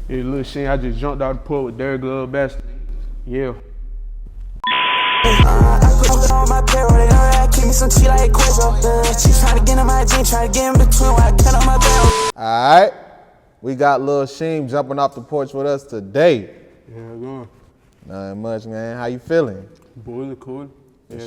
Yeah, Lil Sheen, I just jumped out the pool with Derek Lil Bastard. Yeah. I put on my payroll, they know that I keep me some tea like Quizzo. She tryna get in my jeans, tryna get in between while I cut on my barrel. Alright, we got 1LuhSheem jumping off the porch with us today. Yeah, going. Nothing much, man. How you feeling? Boys are cool. For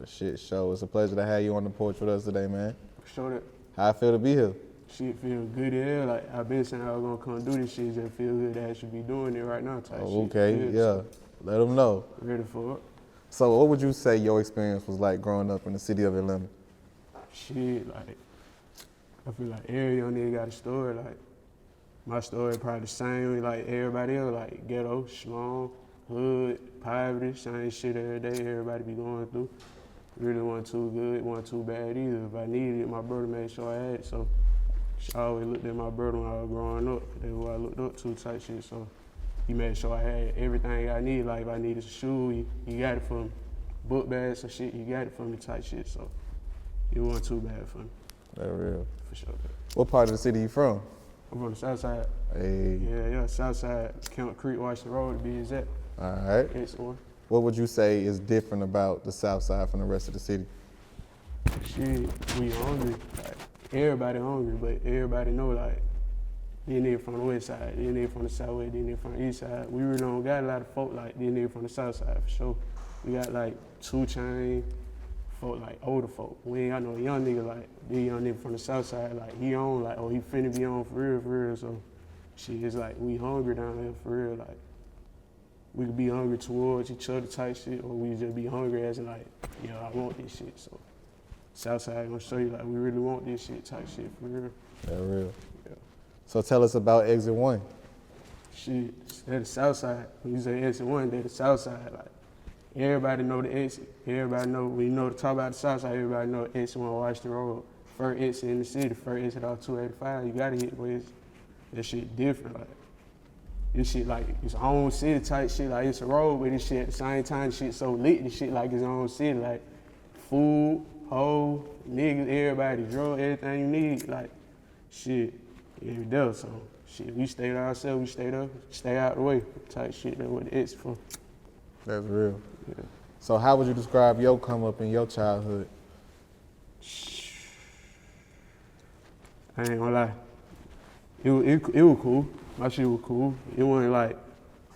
shit show. It's a pleasure to have you on the porch with us today, man. Show that. How I feel to be here? Shit feel good here. Like, I've been saying I was gonna come do this shit, just feel good that I should be doing it right now type shit. Okay, yeah. Let them know. Ready for it. So what would you say your experience was like growing up in the city of Atlanta? Shit, like, I feel like every young nigga got a story. Like, my story probably the same like everybody else, like ghetto, slum, hood, poverty, same shit every day everybody be going through. Really wasn't too good, wasn't too bad either. If I needed it, my brother made sure I had it. So I always looked at my brother when I was growing up. That's who I looked up to type shit. So he made sure I had everything I needed. Like if I needed a shoe, he got it for me. Book bags and shit, he got it for me type shit. So it wasn't too bad for me. That's real. For sure. What part of the city you from? I'm from the Southside. Hey. Yeah, Southside, Count Creek, Washington Road to be exact. All right. X1. What would you say is different about the Southside from the rest of the city? Shit, we hungry. Like, everybody hungry, but everybody know like, these niggas from the west side, these niggas from the southwest, these niggas from the east side. We really don't got a lot of folk like these niggas from the south side for sure. We got like 2 Chainz, folk like older folk. We ain't got no young nigga like these young niggas from the south side. Like he on like, oh he finna be on for real. So shit, it's like we hungry down there for real. Like we could be hungry towards each other type shit, or we just be hungry as in like, yeah, I want this shit. So Southside gonna show you like we really want this shit type shit for real. That real. Yeah. So tell us about Exit 1. Shit, they're the Southside. When you say Exit 1, they're the Southside. Like everybody know the exit. Everybody know when you know to talk about the Southside. Everybody know Exit 1 Washington Road. First exit in the city. First exit off 285. You gotta hit where that shit different. Like this shit like it's own city type shit. Like it's a road, but this shit at the same time shit so lit. This shit like it's own city. Like food, hoe, niggas, everybody, drug, everything you need. Like shit, yeah, we there. So shit, we stayed ourselves. We stayed up, stay out the way type shit. That's what the exit for. That's real. Yeah. So how would you describe your come up in your childhood? I ain't gonna lie. It was cool. My shit was cool. It wasn't like,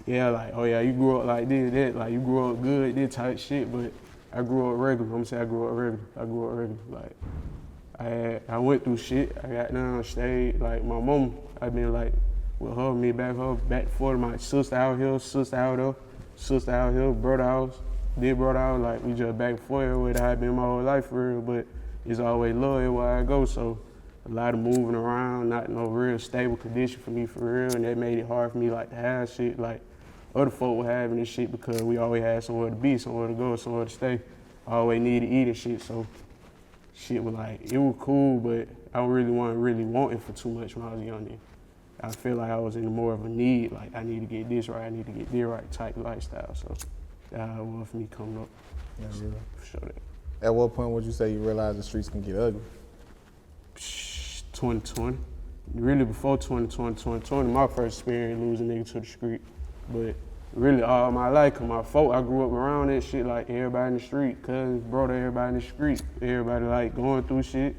yeah, like, oh yeah, you grew up like this, that, like you grew up good, this type shit, but I grew up regular. I'm gonna say I grew up regular. Like, I went through shit. I got down, stayed, like my mom, I been like, with her, me back and forth, my sister out here, sister out here, brother house, like we just back and forth with how I been my whole life for real, but it's always love everywhere I go, so a lot of moving around, not no real stable condition for me for real, and that made it hard for me like to have shit like other folk were having this shit because we always had somewhere to be, somewhere to go, somewhere to stay. I always needed to eat and shit, so shit was like, it was cool, but I wasn't really wanting for too much when I was younger. I feel like I was in more of a need, like I need to get this right, I need to get this right type lifestyle, so that's how it was for me coming up. Yeah, really. For sure that. At what point would you say you realized the streets can get ugly? 2020. Really before 2020, my first experience losing nigga to the street. But really all my life, cause my folk, I grew up around that shit, like everybody in the street, cousins, brother, everybody in the street. Everybody like going through shit.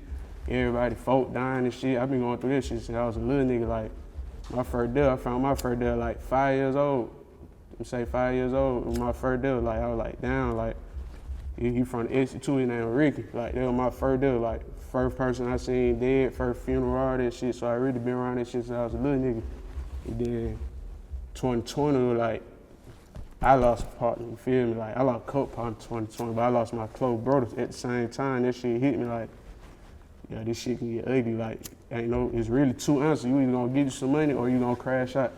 Everybody folk dying and shit. I've been going through this shit since I was a little nigga. Like my first deal, I found my first deal like 5 years old. I'm say 5 years old. When my first deal, like I was like down, like he from the Institute, his name Ricky. Like that was my first deal, like first person I seen dead, first funeral, all that shit. So I really been around that shit since I was a little nigga. And then 2020, like I lost a partner, you feel me? Like I lost a couple partners in 2020, but I lost my close brothers at the same time. That shit hit me like, yeah, this shit can get ugly. Like, ain't no, it's really 2 answers. You either gonna get you some money or you gonna crash out.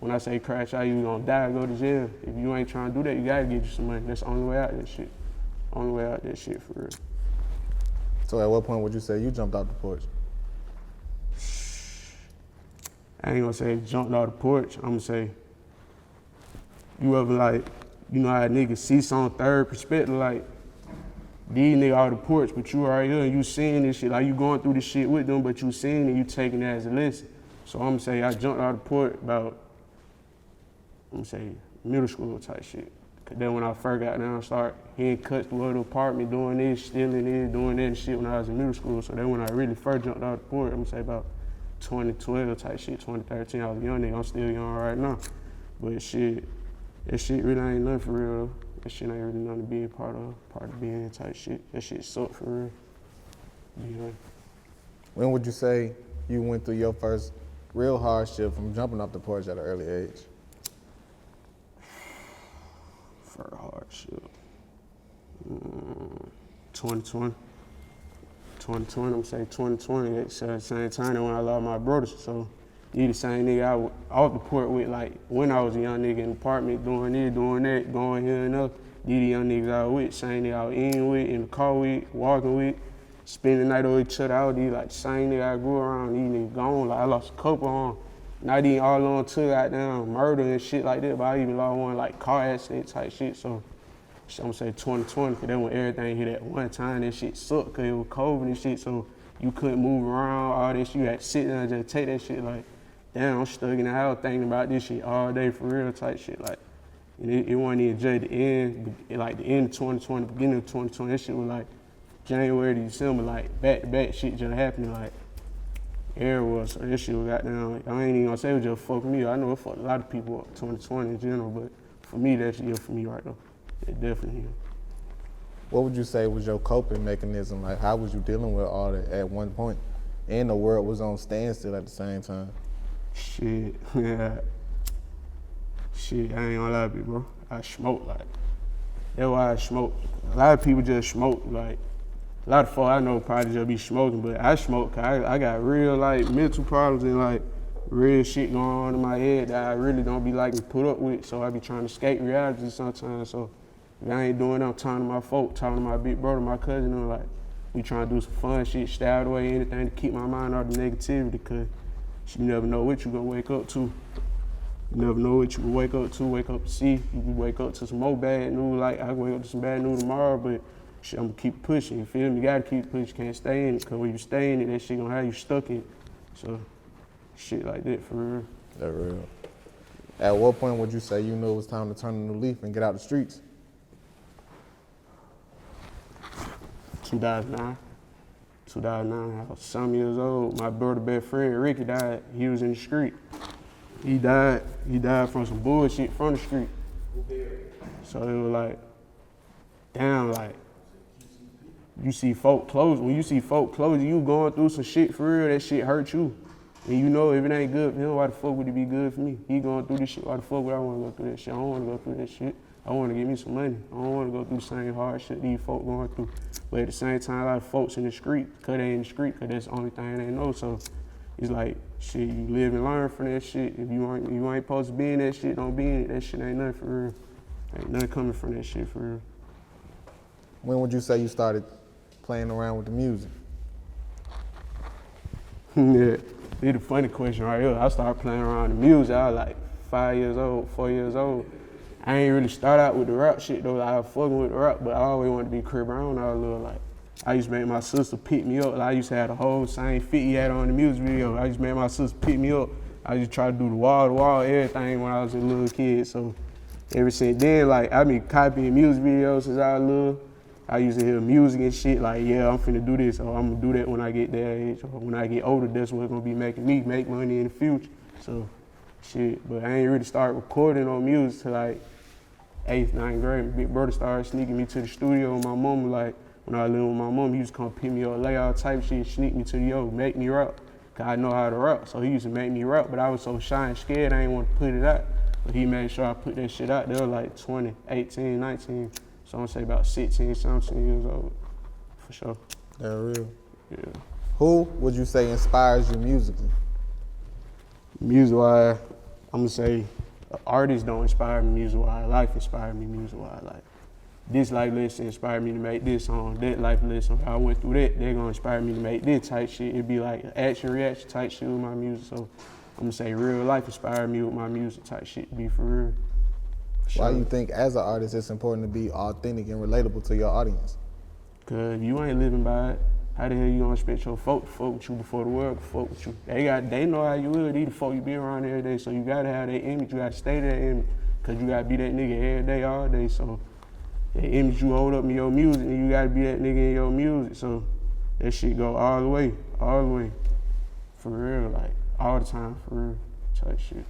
When I say crash out, you gonna die, go to jail. If you ain't trying to do that, you gotta get you some money. That's the only way out of that shit. Only way out of that shit for real. So at what point would you say you jumped out the porch? I ain't gonna say jumped out the porch. I'm gonna say, you ever like, you know how niggas see some third perspective, like, these niggas out the porch, but you right here and you seeing this shit, like you going through this shit with them, but you seeing it, you taking it as a lesson. So I'm gonna say I jumped out the porch about, I'm gonna say middle school type shit. Cause then when I first got down, I started hitting cuts through the apartment, doing this, stealing this, doing that and shit when I was in middle school. So then when I really first jumped out the porch, I'm gonna say about 2012 type shit, 2013, I was a young nigga, I'm still young right now. But shit, that shit really ain't nothing for real though. That shit ain't really nothing to be a part of being type shit. That shit suck for real. Yeah. When would you say you went through your first real hardship from jumping off the porch at an early age? For hardship. 2020. 2020, I'm saying 2020, at the same time when I lost my brothers. So he the same nigga I was off the porch with, like when I was a young nigga in the apartment, doing this, doing that, going here and up. These the young niggas I was with, same nigga I was eating with, in the car with, walking with, spending the night over each other out. These like the same nigga I grew around, these niggas gone. Like I lost a couple on, not even all on to goddamn murder and shit like that, but I even lost one like car accident type shit. So I'm gonna say 2020, cause then when everything hit at one time, that shit sucked, cause it was COVID and shit, so you couldn't move around, all this, you had to sit there and just take that shit like, damn, I'm stuck in the house thinking about this shit all day for real type shit. Like, and it wasn't even just the end, like the end of 2020, beginning of 2020, that shit was like January to December, like back to back shit just happening, like everywhere. So that shit was goddamn, like, I ain't even gonna say it was just fuck me. I know it fucked a lot of people up 2020 in general, but for me, that's year for me right now. It definitely is. What would you say was your coping mechanism? Like, how was you dealing with all that at one point? And the world was on standstill at the same time. Shit, yeah. Shit, I ain't gonna lie to you, bro. I smoke, like, that's why I smoke. A lot of people just smoke, like, a lot of folks I know probably just be smoking, but I smoke 'cause I got real, like, mental problems and, like, real shit going on in my head that I really don't be liking to put up with, so I be trying to escape reality sometimes, so if I ain't doing that, I'm talking to my folk, talking to my big brother, my cousin, and like, we trying to do some fun shit, stay out of the way, anything to keep my mind out of the negativity, cause you never know what you gonna wake up to. You never know what you can wake up to see. You can wake up to some more bad news, like I can wake up to some bad news tomorrow, but shit, I'm gonna keep pushing, you feel me? You gotta keep pushing, you can't stay in it, cause when you stay in it, that shit gonna have you stuck in it. So, shit like that, for real. That real. At what point would you say you knew it was time to turn a new leaf and get out the streets? 2009, I was some years old. My brother's best friend, Ricky, died. He was in the street. He died from some bullshit from the street. So it was like, damn, like, you see folk close, when you see folk close, you going through some shit for real, that shit hurt you. And you know if it ain't good for him, why the fuck would it be good for me? He going through this shit, why the fuck would I wanna go through that shit? I don't wanna go through that shit. I wanna get me some money. I don't wanna go through the same hard shit these folk going through. But at the same time, a lot of folks in the street, cause they in the street, cause that's the only thing they know. So it's like, shit, you live and learn from that shit. If you ain't supposed to be in that shit, don't be in it. That shit ain't nothing for real. Ain't nothing coming from that shit for real. When would you say you started playing around with the music? Yeah, it's a funny question right here. I started playing around with the music. I was like 5 years old, 4 years old. I ain't really start out with the rap shit though. I was fucking with the rap, but I always wanted to be Chris Brown when I was little. Like, I used to make my sister pick me up. Like, I used to have the whole same fit he had on the music video. I used to make my sister pick me up. I used to try to do the wall-to-wall everything when I was a little kid. So ever since then, like, I been copying music videos since I was little. I used to hear music and shit like, yeah, I'm finna do this, or I'm gonna do that when I get that age, or when I get older, that's what's gonna be making me make money in the future. So, shit, but I ain't really start recording on music till like 8th, 9th grade. My big brother started sneaking me to the studio with my mama. Like, when I lived with my mom, he used to come pick me up, lay all type shit, sneak me to the make me rap. Cause I know how to rap, so he used to make me rap, but I was so shy and scared, I ain't want to put it out. But he made sure I put that shit out. They were like 20, 18, 19. So I'm gonna say about 16, 17 years old, for sure. That real. Yeah. Who would you say inspires you musically? Music-wise, I'm gonna say artists don't inspire me music-wise. Life inspired me music-wise. Like, this life lesson inspired me to make this song, that life lesson. If I went through that, they're gonna inspire me to make this type shit. It'd be like action, reaction type shit with my music. So I'm gonna say real life inspired me with my music type shit, to be for real. Why do you think as an artist it's important to be authentic and relatable to your audience? Cause if you ain't living by it, How the hell you gonna expect your folk to fuck with you before the world can fuck with you? They know how you is. These the folk you be around every day, so you gotta have that image. You gotta stay that image, cause you gotta be that nigga every day, all day. So that image you hold up in your music, and you gotta be that nigga in your music. So that shit go all the way, for real, like all the time, for real, type shit.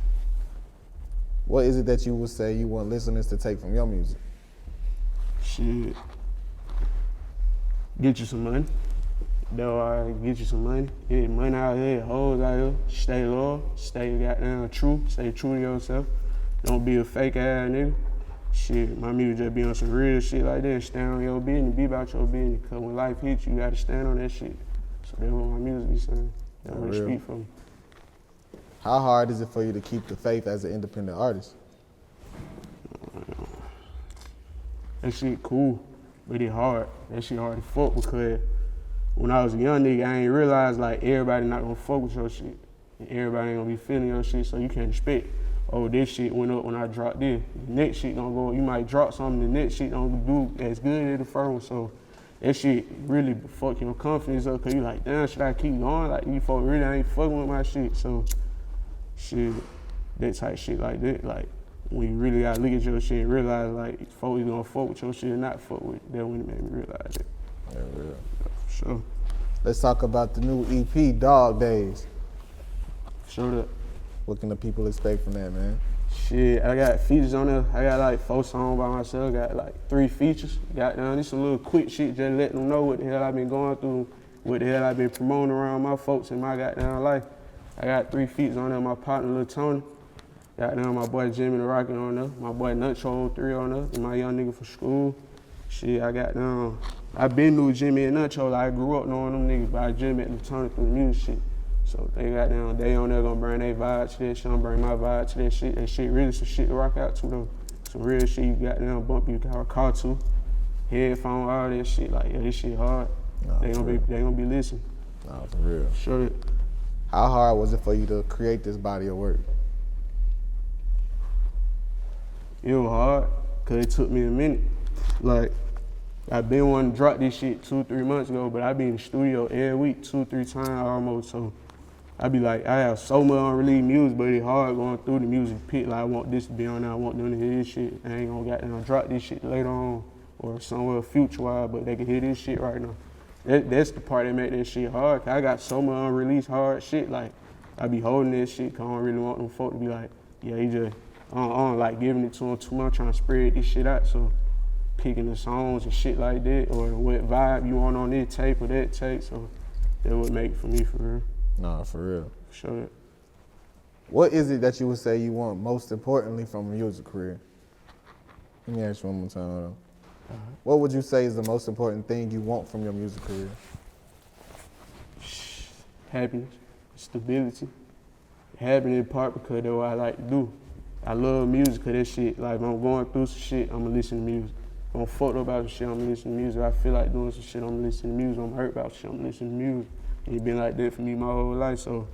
What is it that you would say you want listeners to take from your music? Shit. Get you some money. Though I get you some money. Get money out here, hoes out here. Stay loyal, stay goddamn true, stay true to yourself. Don't be a fake ass nigga. Shit, my music just be on some real shit like that. Stand on your business, be about your business. Cause when life hits you, you gotta stand on that shit. So that's what my music be saying. That's what it speak for me. How hard is it for you to keep the faith as an independent artist? That shit cool, but it hard. That shit hard to fuck because when I was a young nigga, I ain't realized like everybody not gonna fuck with your shit. And everybody ain't gonna be feeling your shit, so you can't expect, oh, this shit went up when I dropped this. The next shit don't go, you might drop something, the next shit don't do as good as the first one. So that shit really fuck your confidence up, cause you like, damn, should I keep going? Like, these folks really ain't fucking with my shit. So shit, that type shit like that, like when you really gotta look at your shit and realize like folks gonna fuck with your shit and not fuck with it, that when it made me realize it. Yeah, real. For sure. Let's talk about the new EP, Dog Days. Showed up. What can the people expect from that, man? Shit, I got features on there. I got like 4 songs by myself. Got like 3 features. Got down this a little quick shit, just letting them know what the hell I've been going through, what the hell I've been promoting around my folks in my goddamn life. I got 3 features on there. My partner, Lil Tony. Got down my boy Jimmy the Rocket on there. My boy Nutcho 3 on there. And my young nigga from school. Shit, I got down. I been knew Jimmy and Nutcho. Like I grew up knowing them niggas, but I just met Lil Tony through the music shit. So they got down, they on there gonna bring their vibe to that shit, I'm bring my vibe to that shit. That shit really some shit to rock out to though. Some real shit you got down, bump you car to. Headphone, all that shit, like yeah, this shit hard. Nah, they gonna be listening. Nah, for real. Sure it. How hard was it for you to create this body of work? It was hard, cause it took me a minute. Like, I been wanting to drop this shit 2-3 months ago, but I be in the studio every week, 2-3 times almost, so I be like, I have so much unreleased music, but it's hard going through the music pit. Like, I want this to be on there, I want them to hear this shit. I ain't gonna goddamn drop this shit later on or somewhere future-wise, but they can hear this shit right now. That's the part that make that shit hard. Cause I got so much unreleased hard shit. Like, I be holding that shit cause I don't really want them folk to be like, yeah, he just, I don't like giving it to him too much, trying to spread this shit out. So picking the songs and shit like that, or what vibe you want on this tape or that tape. So that would make it for me, for real. Nah, for real. Sure. What is it that you would say you want most importantly from a music career? Let me ask you one more time. What would you say is the most important thing you want from your music career? Happiness, stability. Happiness part because that's what I like to do. I love music cause that shit, like if I'm going through some shit, I'ma listen to music. If I'm fucked up about some shit, I'ma listen to music. If I feel like doing some shit, I'ma listen to music. I'm hurt about shit, I'ma listen to music. And it's been like that for me my whole life, so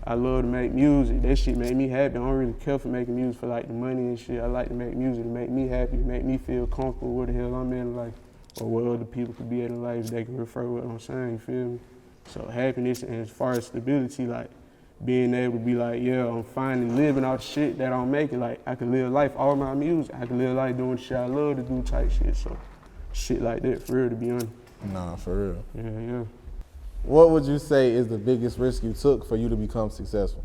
I love to make music. That shit make me happy. I don't really care for making music for like the money and shit. I like to make music to make me happy, to make me feel comfortable where the hell I'm in life, or where other people could be in life, they can refer what I'm saying, you feel me? So happiness, and as far as stability, like being able to be like, yeah, I'm finally living off the shit that I'm making. Like I can live life all my music. I can live life doing the shit I love to do type shit. So shit like that, for real, to be honest. Nah, for real. Yeah. What would you say is the biggest risk you took for you to become successful?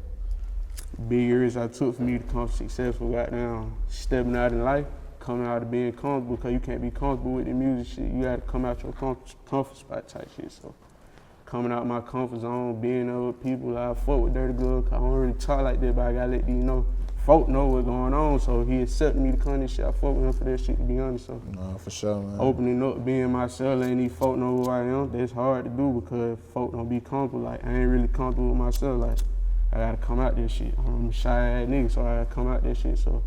Big risk I took for me to become successful, goddamn, stepping out in life, coming out of being comfortable, because you can't be comfortable with the music shit. You gotta come out your comfort spot type shit. So coming out my comfort zone, being there with people, like I fuck with Dirty Glove, cause I don't really talk like that, but I gotta let these know. Folk know what's going on, so he accepted me to come this shit. I fuck with him for that shit, to be honest. So Nah, for sure, man. opening up, being myself, letting these folk know who I am, that's hard to do because folk don't be comfortable. Like I ain't really comfortable with myself. Like I gotta come out this shit. I'm a shy ass nigga, so I gotta come out this shit. So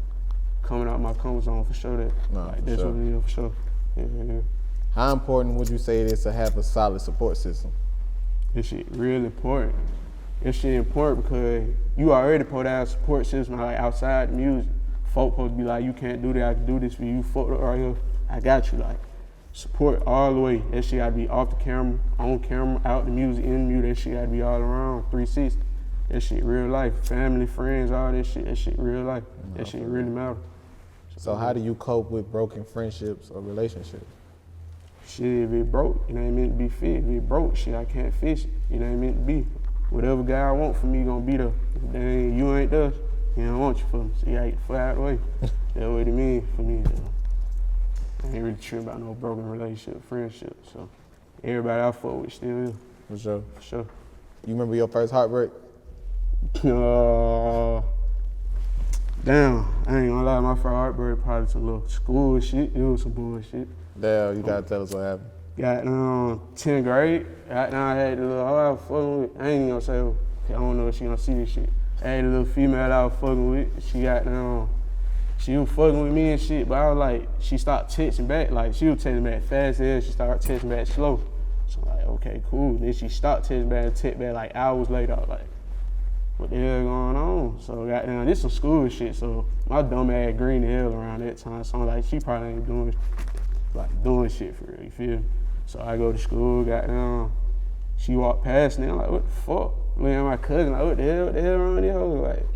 coming out my comfort zone for sure. That Nah, like for that's sure. what it is for sure. Yeah. How important would you say it is to have a solid support system? This shit real important. This shit important because you already put out a support system like outside the music. Folk supposed to be like, you can't do that, I can do this for you. You fucked up right here, I got you. Like support all the way. That shit gotta be off the camera, on camera, out the music, in the music. That shit gotta be all around, 360. That shit real life. Family, friends, all that shit real life. That shit really matter. So how do you cope with broken friendships or relationships? Shit, if it broke, it ain't meant to be fixed. If it broke, shit, I can't fix it. It ain't meant to be. Whatever guy I want for me gonna be there. If you ain't there, he don't want you for me. So you gotta get the fuck out of the way. That's what it mean for me. I ain't really tripping about no broken relationship, friendship. So everybody I fuck with still is. For sure. For sure. You remember your first heartbreak? Damn, I ain't gonna lie, my first heartbreak probably some little school shit. It was some bullshit. Damn, you gotta tell us what happened. Got 10th grade. Got down, I had the little hoe I was fucking with. I ain't even gonna say, okay, I don't know if she gonna see this shit. I had a little female I was fucking with. She got down, she was fucking with me and shit, but I was like, she stopped texting back. Like, she was texting back fast as she started texting back slow. So I'm like, okay, cool. Then she stopped texting back and text back like hours later. I was like, what the hell going on? So goddamn, this some school shit. So my dumb ass green the hell around that time. So I'm like, she probably ain't doing shit for real, you feel me? So I go to school, goddamn, she walked past me, I'm like, what the fuck? Looking at my cousin, like, what the hell wrong with this hoe? Like,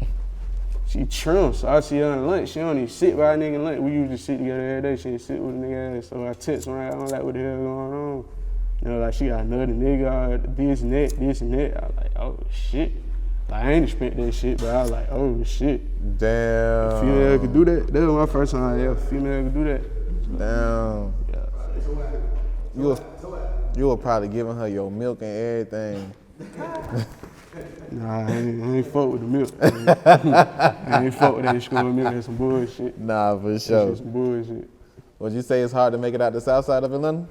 she trim, so I see her on lunch. She don't even sit by a nigga lunch. We usually sit together every day. She ain't sit with a nigga ass. So I text her, I'm like, what the hell going on? You know, like, she got another nigga, this and that. I was like, oh shit. Like, I ain't expect that shit, but I was like, oh shit. Damn. A female could do that. That was my first time, yeah, a female could do that. Damn. Yeah. You were probably giving her your milk and everything. Nah, I ain't fuck with the milk. I ain't fuck with that school milk. That's some bullshit. Nah, for sure. That's some bullshit. Would you say it's hard to make it out the Southside of Atlanta?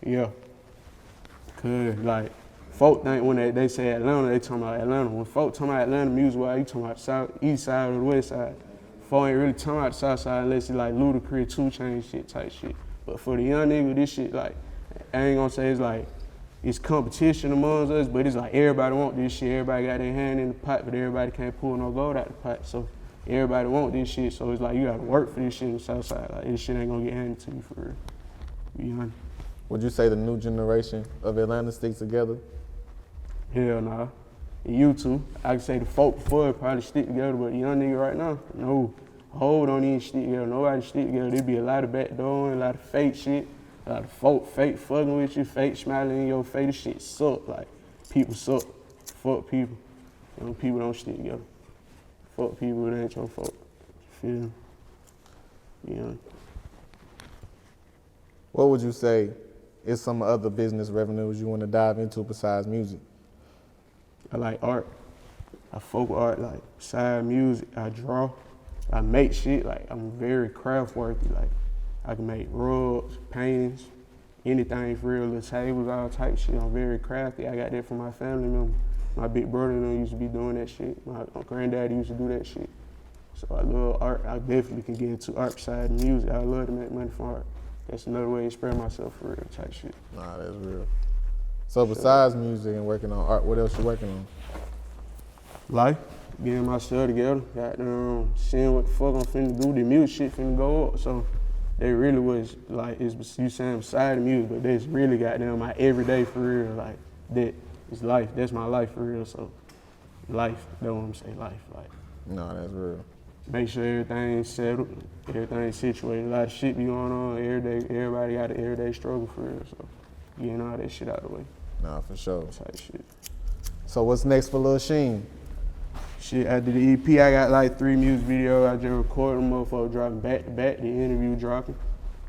Yeah. Cause like, folk think when they say Atlanta, they talking about Atlanta. When folk talking about Atlanta music, wise, you talking about the south, east side or the west side. Folk ain't really talking about the south side unless it's like Ludacris, 2 Chainz shit type shit. But for the young nigga, this shit like, I ain't gonna say it's like, it's competition amongst us, but it's like everybody want this shit. Everybody got their hand in the pot, but everybody can't pull no gold out the pot. So everybody want this shit. So it's like you gotta work for this shit in the south side. Like this shit ain't gonna get handed to you for real. Be honest. Would you say the new generation of Atlanta sticks together? Hell nah. And you two, I can say the folk before probably stick together, but the young nigga right now, no. Whole don't even stick together. Nobody stick together. There be a lot of backdooring, a lot of fake shit. A lot of folk fake fucking with you, fake smiling in your face. This shit suck. Like, people suck. Fuck people. You know, people don't stick together. Fuck people, it ain't your fault. You feel me? Yeah. What would you say is some other business revenues you want to dive into besides music? I like art. I folk art, like, besides music, I draw. I make shit, like, I'm very craft worthy. Like, I can make rugs, paintings, anything for real, little tables, all type of shit. I'm very crafty. I got that from my family member. My big brother used to be doing that shit. My granddad used to do that shit. So I love art. I definitely can get into art side of music. I love to make money from art. That's another way to express myself for real type shit. Nah, that's real. So besides music and working on art, what else you working on? Life. Getting myself together. Goddamn, seeing what the fuck I'm finna do. The music shit finna go up. So they really was like, it's you saying beside the music, but that's really goddamn my everyday for real. Like, that is life. That's my life for real. So, life, that's what I'm saying, life. Like, no, that's real. Make sure everything's settled, everything's situated. A lot of shit be going on every day. Everybody got an everyday struggle for real. So, getting all that shit out of the way. Nah, for sure. Type shit. So, what's next for 1LuhSheem? Shit, after the EP, I got like 3 music videos. I just recorded them, motherfuckers dropping back to back, the interview dropping.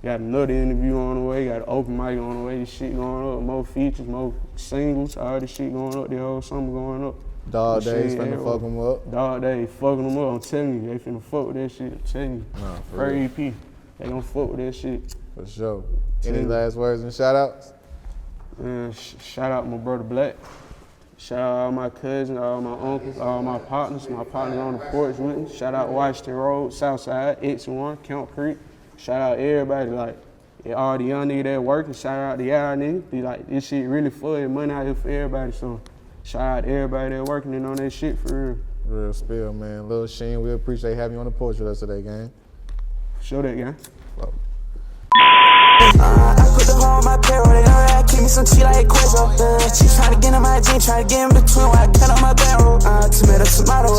Got another interview on the way, got an open mic on the way, this shit going up, more features, more singles, all this shit going up, the whole summer going up. Dog Days finna fuck them up. Dog Days fucking them up, I'm telling you, they finna fuck with that shit, I'm telling you. Nah, for Per real. EP, they gonna fuck with that shit. For sure. Any last words and shout outs? Shout out my brother Black. Shout out all my cousins, all my uncles, all my partners on the porch with me. Shout out Washington Road, Southside, X1, Count Creek. Shout out everybody, like, all the young niggas that working. Shout out to y'all niggas. Be like, this shit really for you, money out here for everybody. So shout out to everybody that working and on that shit for real. Real spill, man. 1LuhSheem, we appreciate having you on the porch with us today, gang. Show that, gang. Well. I put the hoe on my payroll, they know that I keep me some tea like Quazo. She tryna get in my jeans, tryna get in between while I cut on my bankroll. Tomato, tomato.